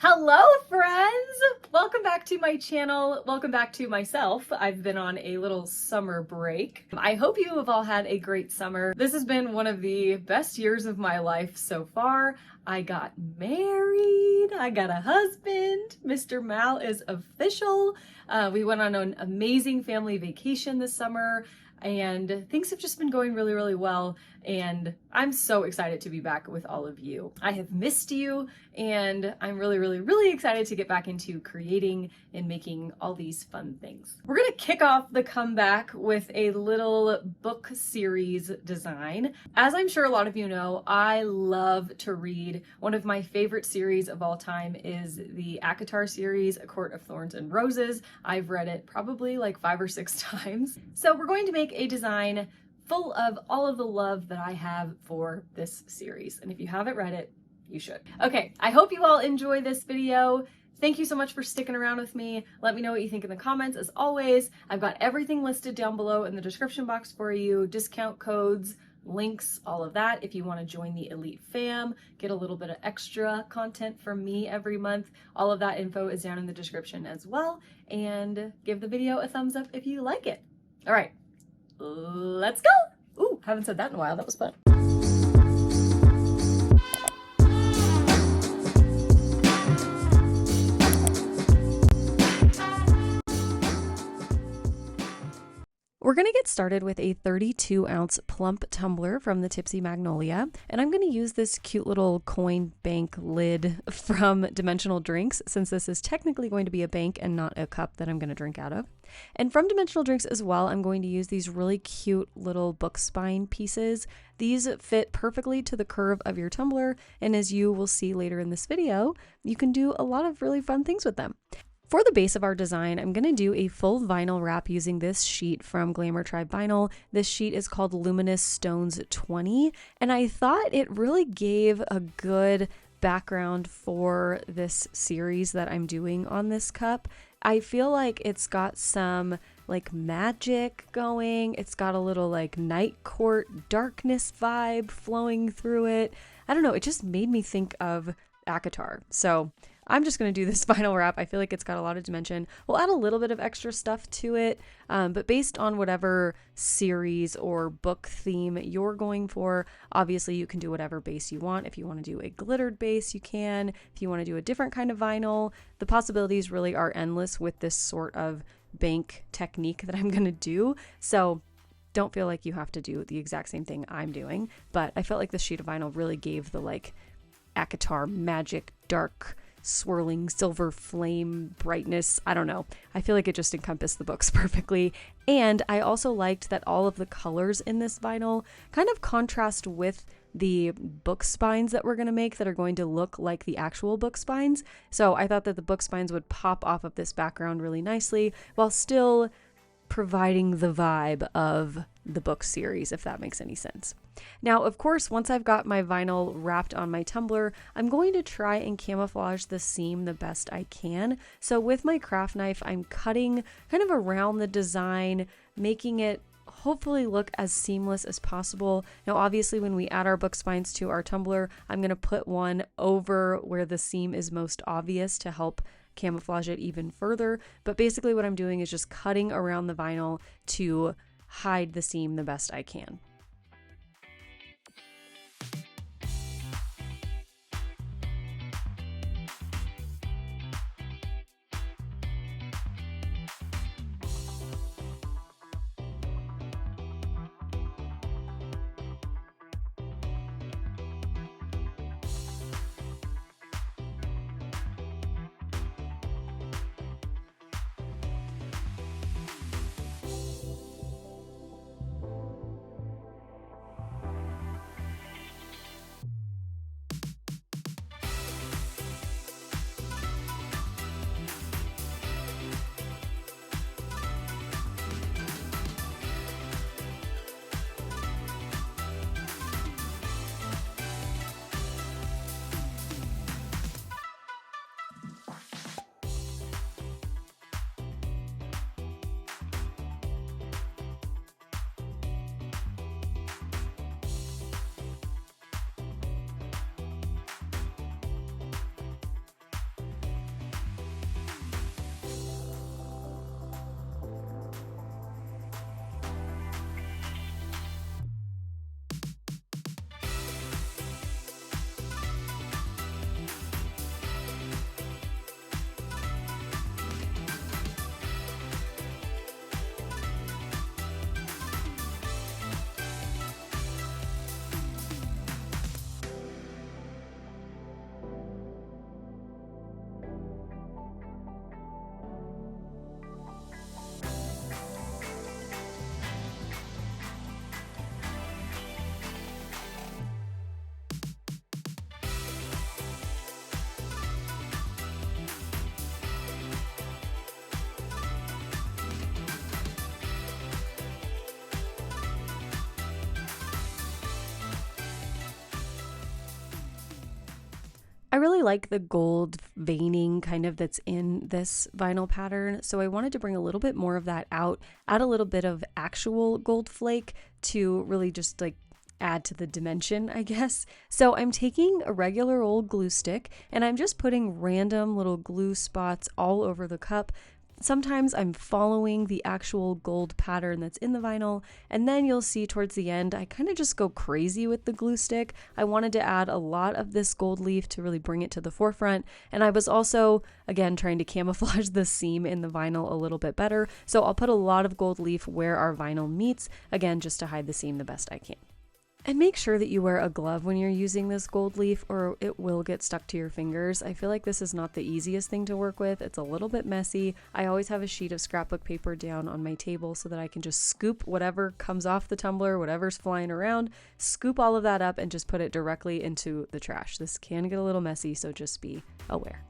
Hello friends! Welcome back to my channel. Welcome back to myself. I've been on a little summer break. I hope you have all had a great summer. This has been one of the best years of my life so far. I got married, I got a husband, Mr. Mal is official. We went on an amazing family vacation this summer and things have just been going really, really well. And I'm so excited to be back with all of you. I have missed you and I'm really, really, really excited to get back into creating and making all these fun things. We're gonna kick off the comeback with a little book series design. As I'm sure a lot of you know, I love to read. One of my favorite series of all time is the ACOTAR series, A Court of Thorns and Roses. I've read it probably like 5 or 6 times. So we're going to make a design full of all of the love that I have for this series. And if you haven't read it, you should. Okay, I hope you all enjoy this video. Thank you so much for sticking around with me. Let me know what you think in the comments. As always, I've got everything listed down below in the description box for you, discount codes, links, all of that. If you want to join the Elite fam, get a little bit of extra content from me every month, all of that info is down in the description as well. And give the video a thumbs up if you like it. All right, let's go. Ooh, haven't said that in a while. That was fun. We're going to get started with a 32-ounce plump tumbler from the Tipsy Magnolia, and I'm going to use this cute little coin bank lid from Dimensional Drinks, since this is technically going to be a bank and not a cup that I'm going to drink out of. And from Dimensional Drinks as well, I'm going to use these really cute little book spine pieces. These fit perfectly to the curve of your tumbler, and as you will see later in this video, you can do a lot of really fun things with them. For the base of our design, I'm going to do a full vinyl wrap using this sheet from Glamour Tribe Vinyl. This sheet is called Luminous Stones 20, and I thought it really gave a good background for this series that I'm doing on this cup. I feel like it's got some like magic going. It's got a little like night court darkness vibe flowing through it. I don't know, it just made me think of ACOTAR. So I'm just going to do this vinyl wrap. I feel like it's got a lot of dimension. We'll add a little bit of extra stuff to it, but based on whatever series or book theme you're going for, obviously you can do whatever base you want. If you want to do a glittered base, you can. If you want to do a different kind of vinyl, the possibilities really are endless with this sort of bank technique that I'm going to do. So don't feel like you have to do the exact same thing I'm doing, but I felt like this sheet of vinyl really gave the like ACOTAR magic, dark, swirling silver flame brightness. I don't know. I feel like it just encompassed the books perfectly. And I also liked that all of the colors in this vinyl kind of contrast with the book spines that we're going to make that are going to look like the actual book spines. So I thought that the book spines would pop off of this background really nicely while still providing the vibe of the book series, if that makes any sense. Now, of course, once I've got my vinyl wrapped on my tumbler, I'm going to try and camouflage the seam the best I can. So with my craft knife, I'm cutting kind of around the design, making it hopefully look as seamless as possible. Now, obviously, when we add our book spines to our tumbler, I'm going to put one over where the seam is most obvious to help camouflage it even further. But basically what I'm doing is just cutting around the vinyl to hide the seam the best I can. I really like the gold veining kind of that's in this vinyl pattern, so I wanted to bring a little bit more of that out, add a little bit of actual gold flake to really just like add to the dimension, I guess. So I'm taking a regular old glue stick and I'm just putting random little glue spots all over the cup. Sometimes I'm following the actual gold pattern that's in the vinyl, and then you'll see towards the end, I kind of just go crazy with the glue stick. I wanted to add a lot of this gold leaf to really bring it to the forefront, and I was also, again, trying to camouflage the seam in the vinyl a little bit better, so I'll put a lot of gold leaf where our vinyl meets, again, just to hide the seam the best I can. And make sure that you wear a glove when you're using this gold leaf or it will get stuck to your fingers. I feel like this is not the easiest thing to work with. It's a little bit messy. I always have a sheet of scrapbook paper down on my table so that I can just scoop whatever comes off the tumbler, whatever's flying around, scoop all of that up and just put it directly into the trash. This can get a little messy, so just be aware.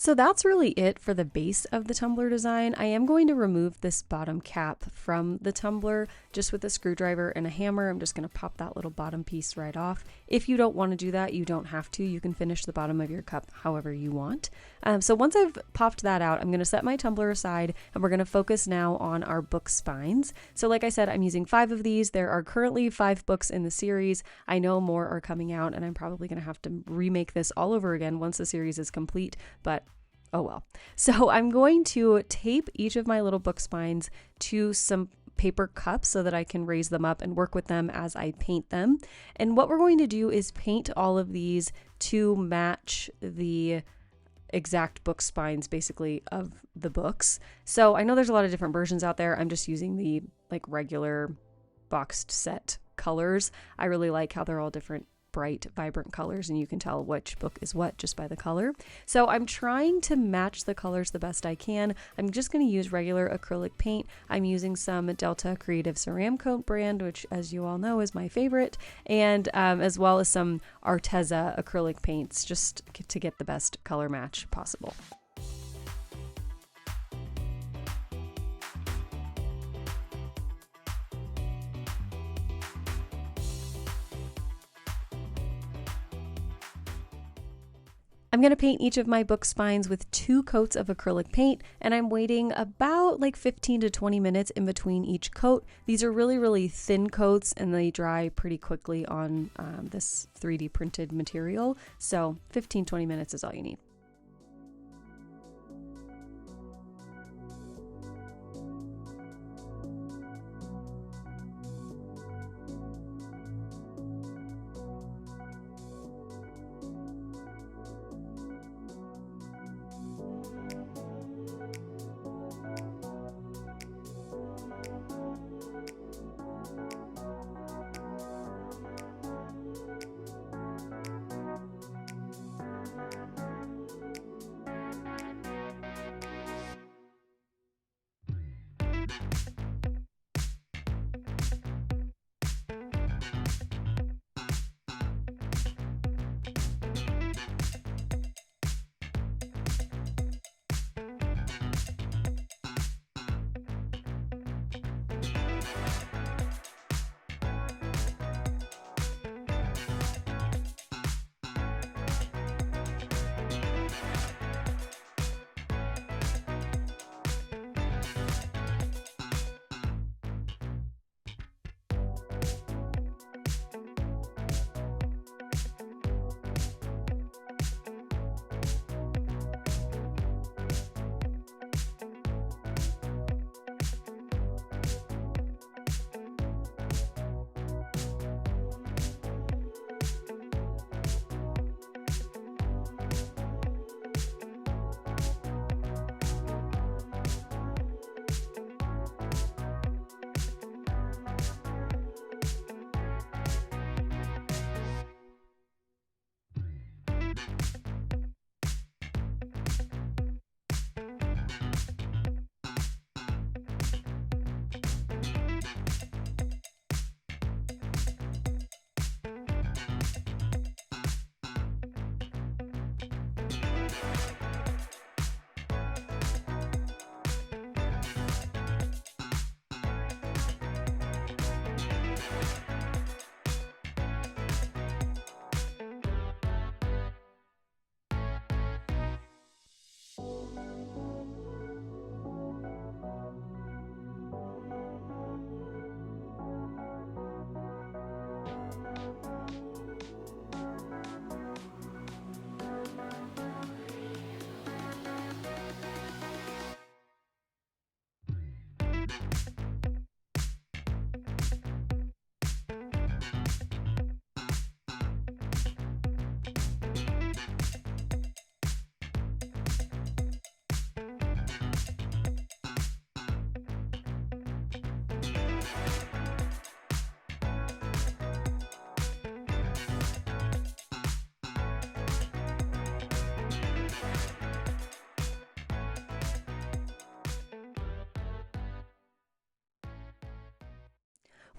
So that's really it for the base of the tumbler design. I am going to remove this bottom cap from the tumbler just with a screwdriver and a hammer. I'm just going to pop that little bottom piece right off. If you don't want to do that, you don't have to. You can finish the bottom of your cup however you want. So once I've popped that out, I'm going to set my tumbler aside and we're going to focus now on our book spines. So like I said, I'm using 5 of these. There are currently 5 books in the series. I know more are coming out and I'm probably going to have to remake this all over again once the series is complete, but oh well. So I'm going to tape each of my little book spines to some paper cups so that I can raise them up and work with them as I paint them. And what we're going to do is paint all of these to match the exact book spines basically of the books. So I know there's a lot of different versions out there. I'm just using the like regular boxed set colors. I really like how they're all different, bright, vibrant colors, and you can tell which book is what just by the color. So I'm trying to match the colors the best I can. I'm just going to use regular acrylic paint. I'm using some Delta Creative Ceramcoat brand, which as you all know is my favorite, and as well as some Arteza acrylic paints just to get the best color match possible. I'm going to paint each of my book spines with 2 coats of acrylic paint, and I'm waiting about like 15 to 20 minutes in between each coat. These are really, really thin coats and they dry pretty quickly on this 3D printed material. So 15-20 minutes is all you need.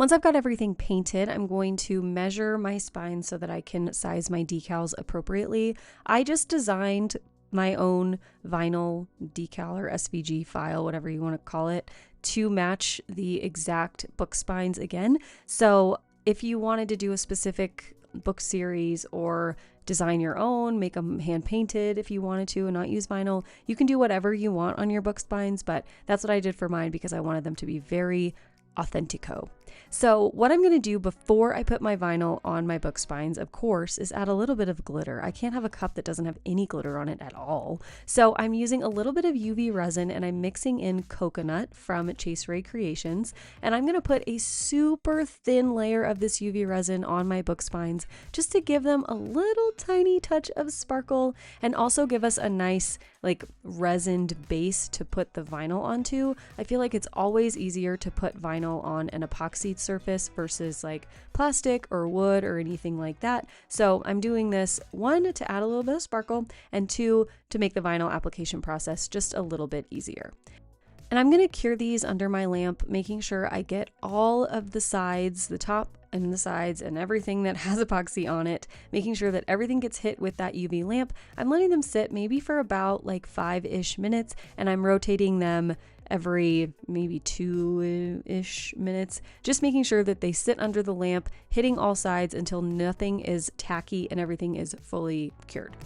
Once I've got everything painted, I'm going to measure my spine so that I can size my decals appropriately. I just designed my own vinyl decal or SVG file, whatever you want to call it, to match the exact book spines again. So if you wanted to do a specific book series or design your own, make them hand painted if you wanted to and not use vinyl, you can do whatever you want on your book spines, but that's what I did for mine because I wanted them to be very authentico. So what I'm going to do before I put my vinyl on my book spines, of course, is add a little bit of glitter. I can't have a cup that doesn't have any glitter on it at all. So I'm using a little bit of UV resin and I'm mixing in coconut from Chase Ray Creations. And I'm going to put a super thin layer of this UV resin on my book spines just to give them a little tiny touch of sparkle and also give us a nice like resined base to put the vinyl onto. I feel like it's always easier to put vinyl on an epoxy surface versus like plastic or wood or anything like that. So I'm doing this, one, to add a little bit of sparkle, and two, to make the vinyl application process just a little bit easier. And I'm going to cure these under my lamp, making sure I get all of the sides, the top and the sides and everything that has epoxy on it, making sure that everything gets hit with that UV lamp. I'm letting them sit maybe for about like 5-ish minutes, and I'm rotating them every maybe 2-ish minutes, just making sure that they sit under the lamp, hitting all sides until nothing is tacky and everything is fully cured.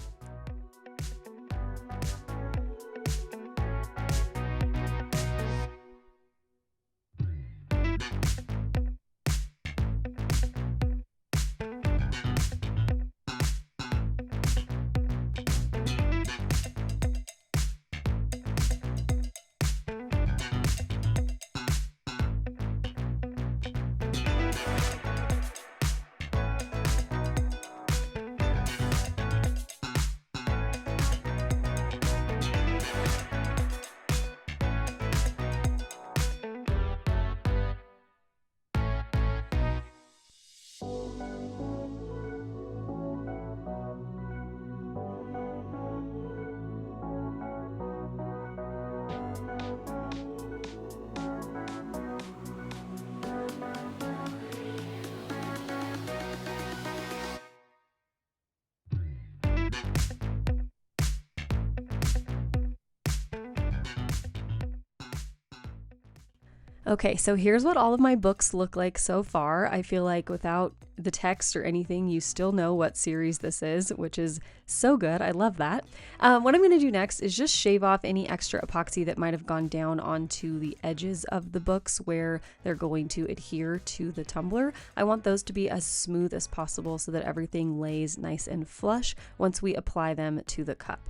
Okay, so here's what all of my books look like so far. I feel like without the text or anything, you still know what series this is, which is so good. I love that. What I'm going to do next is just shave off any extra epoxy that might have gone down onto the edges of the books where they're going to adhere to the tumbler. I want those to be as smooth as possible so that everything lays nice and flush once we apply them to the cup.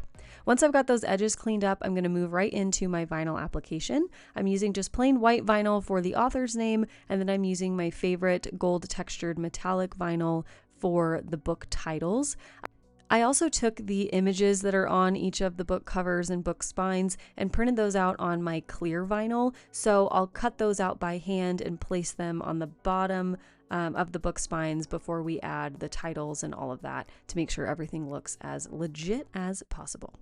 Once I've got those edges cleaned up, I'm going to move right into my vinyl application. I'm using just plain white vinyl for the author's name, and then I'm using my favorite gold textured metallic vinyl for the book titles. I also took the images that are on each of the book covers and book spines and printed those out on my clear vinyl. So I'll cut those out by hand and place them on the bottom of the book spines before we add the titles and all of that to make sure everything looks as legit as possible.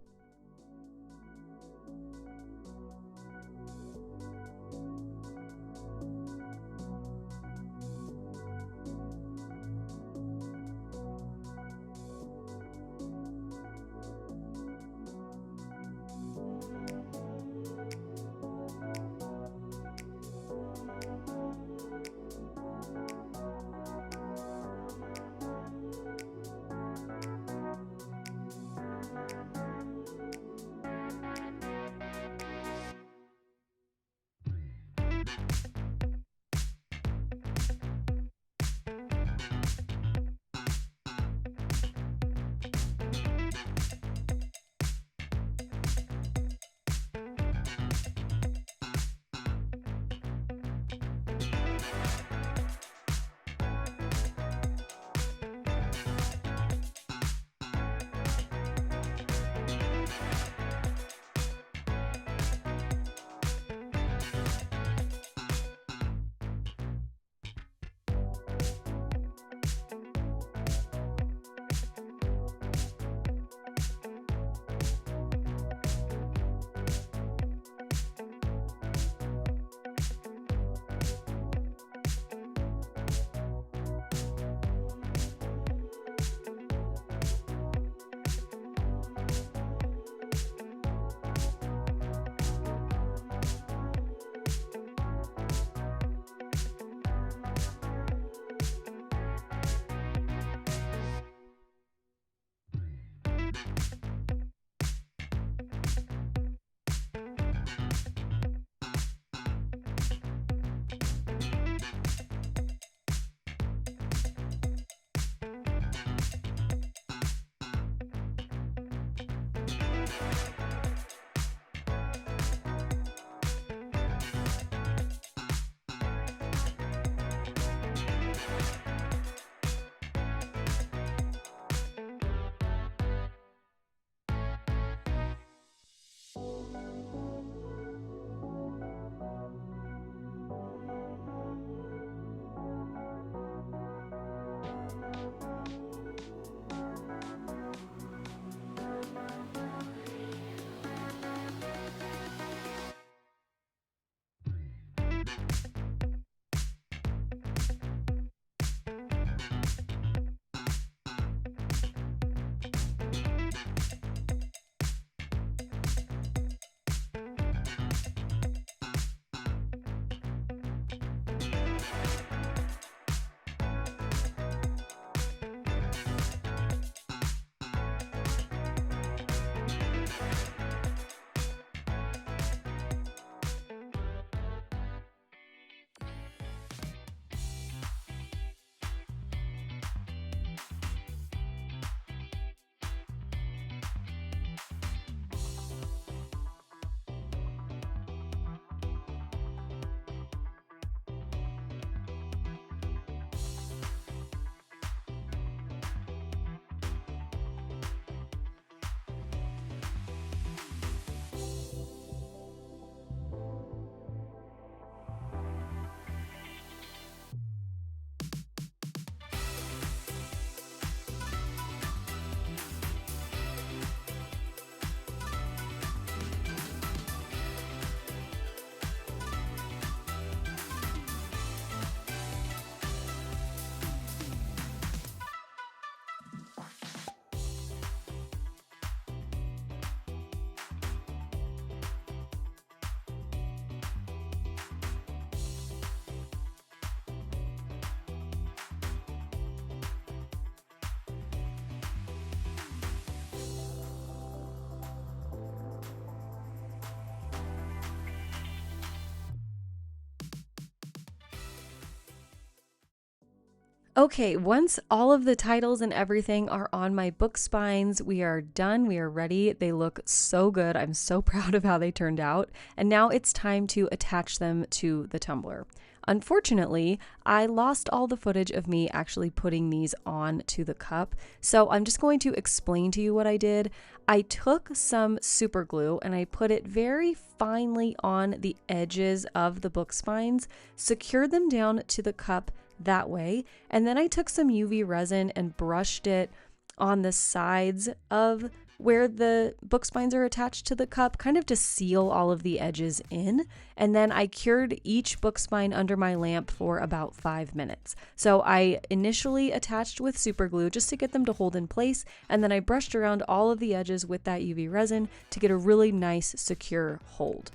Okay, once all of the titles and everything are on my book spines, we are done. We are ready. They look so good. I'm so proud of how they turned out. And now it's time to attach them to the tumbler. Unfortunately, I lost all the footage of me actually putting these on to the cup. So I'm just going to explain to you what I did. I took some super glue and I put it very finely on the edges of the book spines, secured them down to the cup that way. And then I took some UV resin and brushed it on the sides of where the book spines are attached to the cup, kind of to seal all of the edges in. And then I cured each book spine under my lamp for about 5 minutes. So I initially attached with super glue just to get them to hold in place. And then I brushed around all of the edges with that UV resin to get a really nice, secure hold.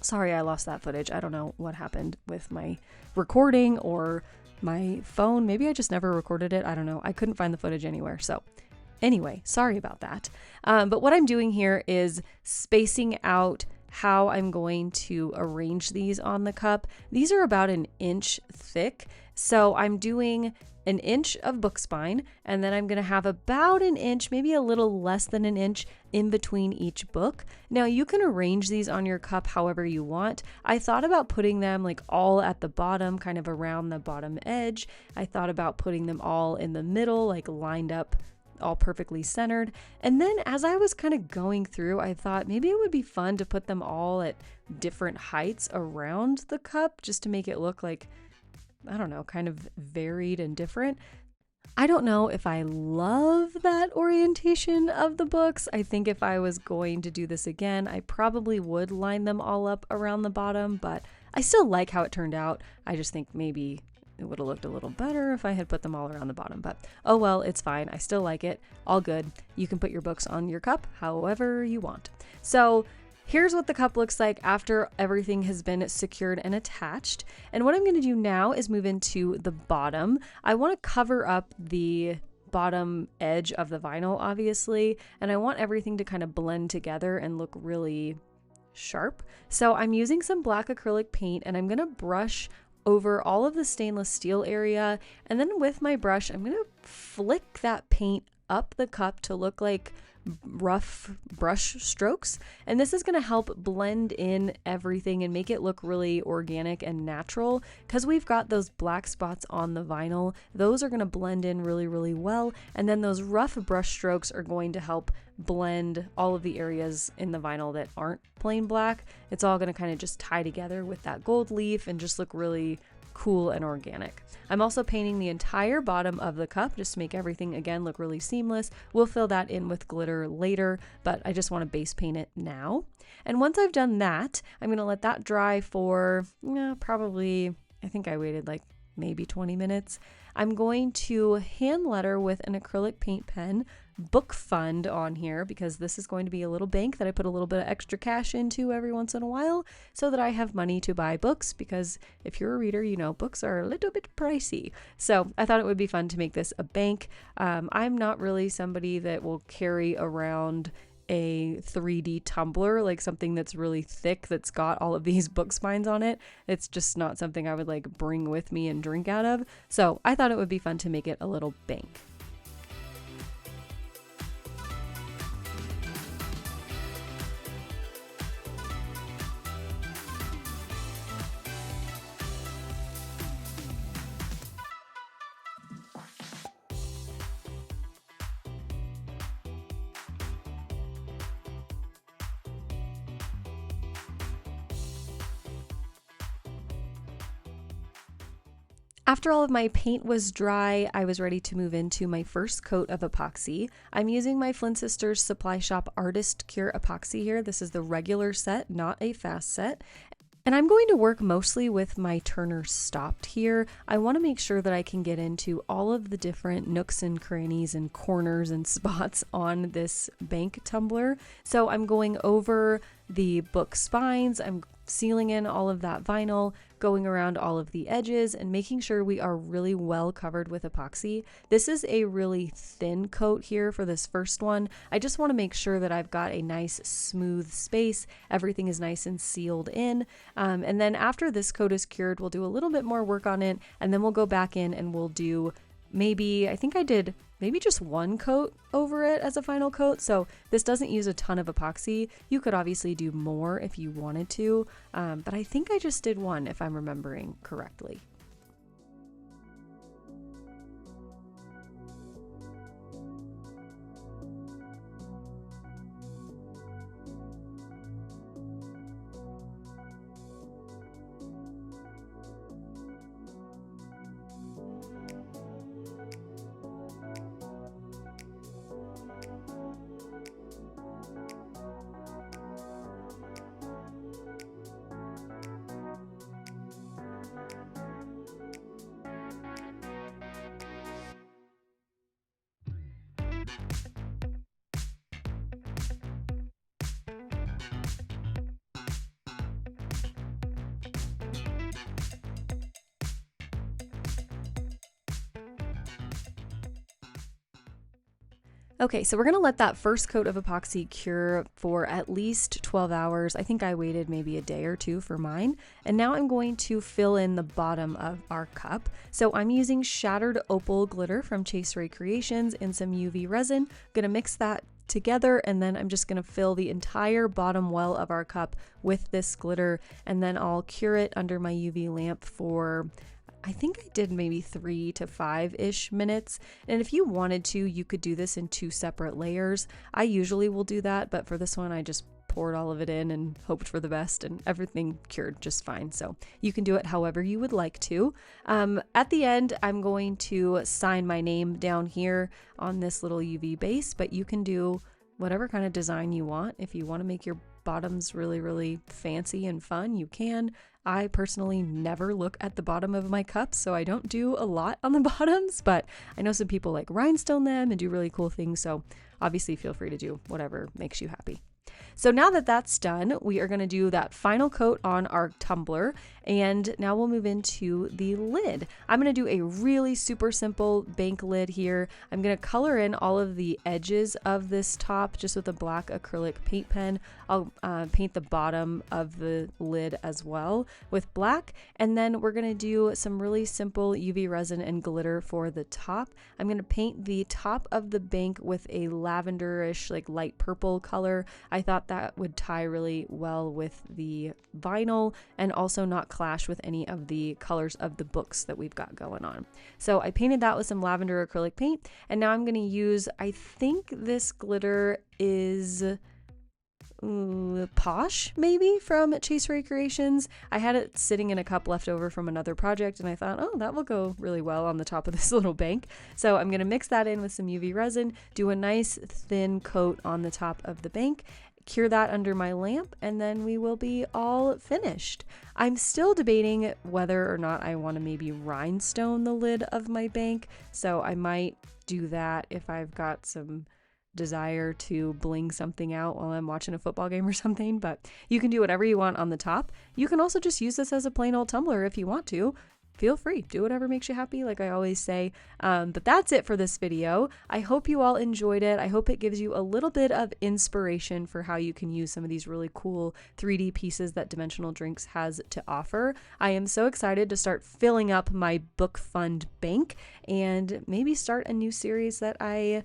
Sorry, I lost that footage. I don't know what happened with my recording or my phone. Maybe I just never recorded it. I don't know. I couldn't find the footage anywhere. So anyway, sorry about that. But what I'm doing here is spacing out how I'm going to arrange these on the cup. These are about 1 inch thick. So I'm doing 1 inch of book spine, and then I'm going to have about 1 inch, maybe a little less than 1 inch in between each book. Now you can arrange these on your cup however you want. I thought about putting them like all at the bottom, kind of around the bottom edge. I thought about putting them all in the middle, like lined up, all perfectly centered. And then as I was kind of going through, I thought maybe it would be fun to put them all at different heights around the cup just to make it look like, I don't know, kind of varied and different. I don't know if I love that orientation of the books. I think if I was going to do this again, I probably would line them all up around the bottom, but I still like how it turned out. I just think maybe it would have looked a little better if I had put them all around the bottom, but oh well, it's fine. I still like it. All good. You can put your books on your cup however you want. So here's what the cup looks like after everything has been secured and attached. And what I'm going to do now is move into the bottom. I want to cover up the bottom edge of the vinyl, obviously, and I want everything to kind of blend together and look really sharp. So I'm using some black acrylic paint and I'm going to brush over all of the stainless steel area. And then with my brush, I'm going to flick that paint up the cup to look like rough brush strokes, and this is going to help blend in everything and make it look really organic and natural. Because we've got those black spots on the vinyl, those are going to blend in really well, and then those rough brush strokes are going to help blend all of the areas in the vinyl that aren't plain black. It's all going to kind of just tie together with that gold leaf and just look really cool and organic. I'm also painting the entire bottom of the cup just to make everything again look really seamless. We'll fill that in with glitter later, but I just want to base paint it now. And once I've done that, I'm going to let that dry for probably, I think I waited like maybe 20 minutes. I'm going to hand letter with an acrylic paint pen Book Fund on here because this is going to be a little bank that I put a little bit of extra cash into every once in a while so that I have money to buy books, because if you're a reader, you know books are a little bit pricey. So I thought it would be fun to make this a bank. I'm not really somebody that will carry around a 3D tumbler, like something that's really thick that's got all of these book spines on it. It's just not something I would like bring with me and drink out of. So I thought it would be fun to make it a little bank. After all of my paint was dry, I was ready to move into my first coat of epoxy. I'm using my Flynn Sisters Supply Shop Artist Cure epoxy here. This is the regular set, not a fast set. And I'm going to work mostly with my turner stopped here. I want to make sure that I can get into all of the different nooks and crannies and corners and spots on this bank tumbler. So I'm going over the book spines, I'm sealing in all of that vinyl, going around all of the edges, and making sure we are really well covered with epoxy. This is a really thin coat here for this first one. I just want to make sure that I've got a nice smooth space. Everything is nice and sealed in. And then after this coat is cured, we'll do a little bit more work on it, and then we'll go back in and we'll do maybe, I think I did maybe just one coat over it as a final coat. So this doesn't use a ton of epoxy. You could obviously do more if you wanted to, but I think I just did one if I'm remembering correctly. Okay, so we're gonna let that first coat of epoxy cure for at least 12 hours. I think I waited maybe a day or two for mine. And now I'm going to fill in the bottom of our cup. So I'm using Shattered Opal glitter from Chaseray Creations and some UV resin. I'm gonna mix that together, and then I'm just gonna fill the entire bottom well of our cup with this glitter, and then I'll cure it under my UV lamp for, I think I did maybe 3 to 5-ish minutes. And if you wanted to, you could do this in 2 separate layers. I usually will do that, but for this one, I just poured all of it in and hoped for the best, and everything cured just fine. So you can do it however you would like to. At the end, I'm going to sign my name down here on this little UV base, but you can do whatever kind of design you want. If you want to make your bottoms really, really fancy and fun, you can. I personally never look at the bottom of my cups, so I don't do a lot on the bottoms, but I know some people like rhinestone them and do really cool things, so obviously feel free to do whatever makes you happy. So now that that's done, we are going to do that final coat on our tumbler, and now we'll move into the lid. I'm going to do a really super simple bank lid here. I'm going to color in all of the edges of this top just with a black acrylic paint pen. I'll paint the bottom of the lid as well with black, and then we're going to do some really simple UV resin and glitter for the top. I'm going to paint the top of the bank with a lavenderish, like light purple color. I thought that would tie really well with the vinyl and also not clash with any of the colors of the books that we've got going on. So I painted that with some lavender acrylic paint, and now I'm going to use, I think this glitter is Posh, maybe, from Chaseray Creations. I had it sitting in a cup left over from another project, and I thought, oh, that will go really well on the top of this little bank. So I'm going to mix that in with some UV resin, do a nice thin coat on the top of the bank, cure that under my lamp, and then we will be all finished. I'm still debating whether or not I want to maybe rhinestone the lid of my bank, so I might do that if I've got some desire to bling something out while I'm watching a football game or something. But you can do whatever you want on the top. You can also just use this as a plain old tumbler if you want to. Feel free, do whatever makes you happy, like I always say. But that's it for this video. I hope you all enjoyed it. I hope it gives you a little bit of inspiration for how you can use some of these really cool 3D pieces that Dimensional Drinks has to offer. I am so excited to start filling up my book fund bank and maybe start a new series that I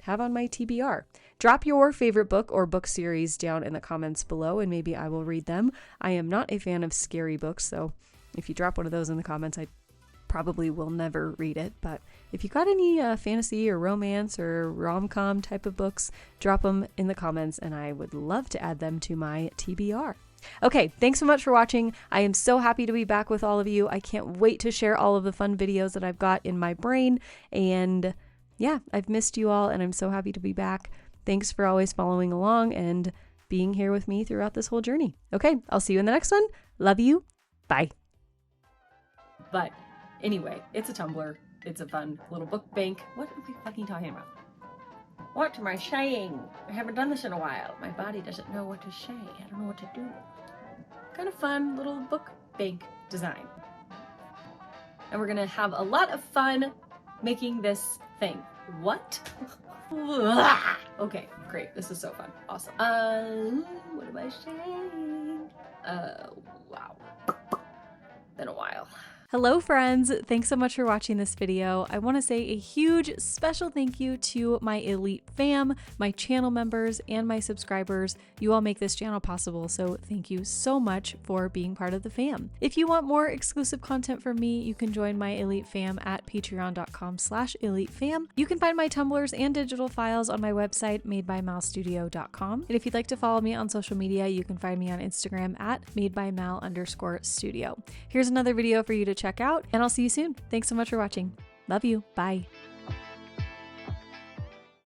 have on my TBR. Drop your favorite book or book series down in the comments below, and maybe I will read them. I am not a fan of scary books, so if you drop one of those in the comments, I probably will never read it. But if you got any fantasy or romance or rom-com type of books, drop them in the comments, and I would love to add them to my TBR. Okay, thanks so much for watching. I am so happy to be back with all of you. I can't wait to share all of the fun videos that I've got in my brain, and yeah, I've missed you all, and I'm so happy to be back. Thanks for always following along and being here with me throughout this whole journey. Okay, I'll see you in the next one. Love you. Bye. But anyway, it's a tumbler. It's a fun little book bank. What are we fucking talking about? What am I saying? I haven't done this in a while. My body doesn't know what to say. I don't know what to do. kind of fun little book bank design. And we're gonna have a lot of fun making this thing. What? Okay, great. This is so fun. Awesome. What am I saying? Wow. Been a while. Hello friends, thanks so much for watching this video. I want to say a huge special thank you to my elite fam, my channel members, and my subscribers. You all make this channel possible, so thank you so much for being part of the fam. If you want more exclusive content from me, you can join my elite fam at patreon.com/elitefam. You can find my tumblers and digital files on my website madebymalstudio.com. And if you'd like to follow me on social media, you can find me on Instagram at madebymal_studio. Here's another video for you to check out, and I'll see you soon. Thanks so much for watching. Love you. Bye.